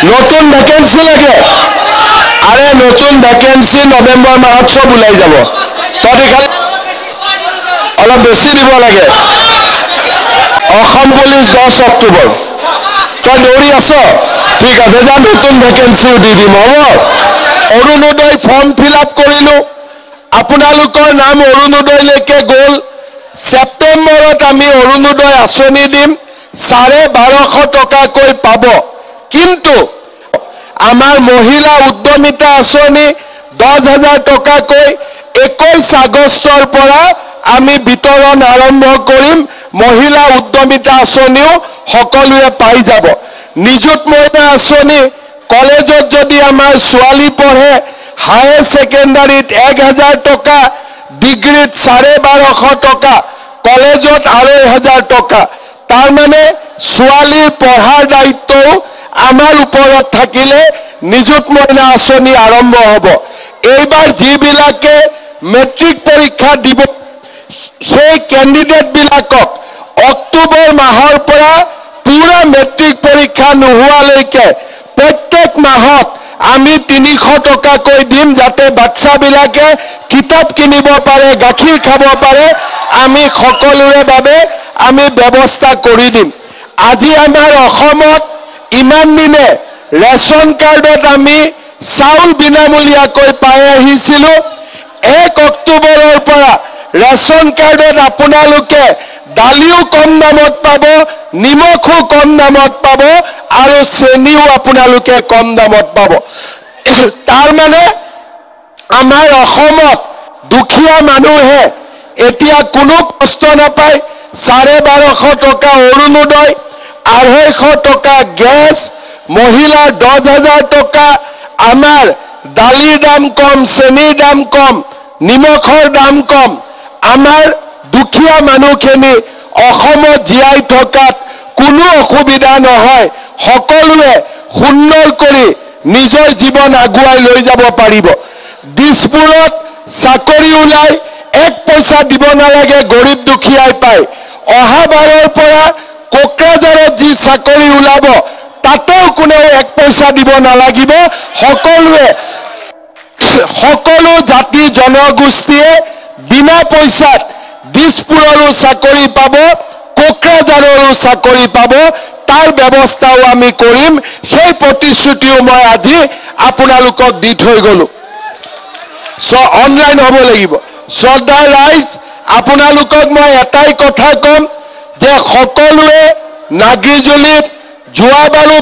নতুন ভ্যাকেন্সি লাগে আৰে নতুন ভ্যাকেন্সি নৱেম্বৰ মাহত সব ওলাই যাব তহঁতি খালি অলপ বেছি দিব লাগে অসম পুলিচ 10 অক্টোবৰ তই দৌৰি আছ ঠিক আছে যা নতুন ভ্যাকেন্সিও দি দিম হ'ব অৰুণোদয় ফৰ্ম ফিল আপ কৰিলো আপোনালোকৰ নাম অৰুণোদয়লৈকে গ'ল সেপ্টেম্বৰত আমি অৰুণোদয় আঁচনি দিম 1250 টকাকৈ পাব কিন্তু আমাৰ মহিলা উদ্যমিতা আঁচনি 10,000 টকাকৈ 21 আগষ্টৰ পৰা আমি বিতৰণ আৰম্ভ কৰিম মহিলা উদ্যমিতা আঁচনিও সকলোৱে পাই যাব নিযুত মইনা আঁচনি কলেজত যদি আমাৰ ছোৱালী পঢ়ে হায়াৰ সেকেন্ডাৰীত 1,000 টকা ডিগ্ৰীত 1250 টকা কলেজত 2,500 টকা তাৰ মানে ছোৱালীৰ পঢ়াৰ দায়িত্বও আমাৰ ওপৰত থাকিলে নিযুত মইনা আঁচনি আৰম্ভ হ'ব এইবাৰ যিবিলাকে মেট্ৰিক পৰীক্ষা দিব সেই ক্যান্ডিডেট বিলাকক অক্টোবৰ মাহৰ পৰা পুৰা মেট্ৰিক পৰীক্ষা নোহোৱালৈকে প্ৰত্যেক মাহত আমি 300 টকাকৈ দিম যাতে বাচ্চাবিলাকে কিতাপ কিনিব পাৰে গাখীৰ খাব পাৰে আমি সকলোৰে বাবে আমি ব্যৱস্থা কৰি দিম আজি আমাৰ অসমত ইমান দিনে ৰেশন কাৰ্ডত আমি চাউল বিনামূলীয়াকৈ পাই আহিছিলো 1 অক্টোবৰৰ পৰা ৰেশন কাৰ্ডত আপোনালোকে দালিও কম দামত পাব নিমখো কম দামত পাব আৰু চেনিও আপোনালোকে কম দামত পাব তাৰ মানে আমাৰ অসমত দুখীয়া মানুহে এতিয়া কোনো কষ্ট নাপায় 1250 টকা অৰুণোদয় 250 টকা গ্যাস মহিলা 10,000 টকা আমাৰ দালিৰ দাম কম চেনিৰ দাম কম নিমখৰ দাম কম আমাৰ দুখীয়া মানুহখিনি অসমত জীয়াই থকাত কোনো অসুবিধা নহয় সকলোৱে সুন্দৰ কৰি নিজৰ জীৱন আগুৱাই লৈ যাব পাৰিব দিছপুৰত চাকৰি ওলাই 1 পইচা দিব নালাগে গৰীব দুখীয়াই পায় অহাবাৰৰ পৰা কোকৰাঝাৰত যি চাকৰি ওলাব তাতেও কোনেও 1 পইচা দিব নালাগিব সকলো জাতি জনগোষ্ঠীয়ে বিনা পইচাত দিছপুৰৰো চাকৰি পাব কোকৰাঝাৰৰো চাকৰি পাব তাৰ ব্যৱস্থাও আমি কৰিম সেই প্ৰতিশ্ৰুতিও মই আজি আপোনালোকক দি থৈ গলো অনলাইন হ'ব লাগিব শ্ৰদ্ধা ৰাইজ আপোনালোকক মই এটাই কথা কম যে সকলোৱে নাগৰিজুলিত যোৱাবাৰো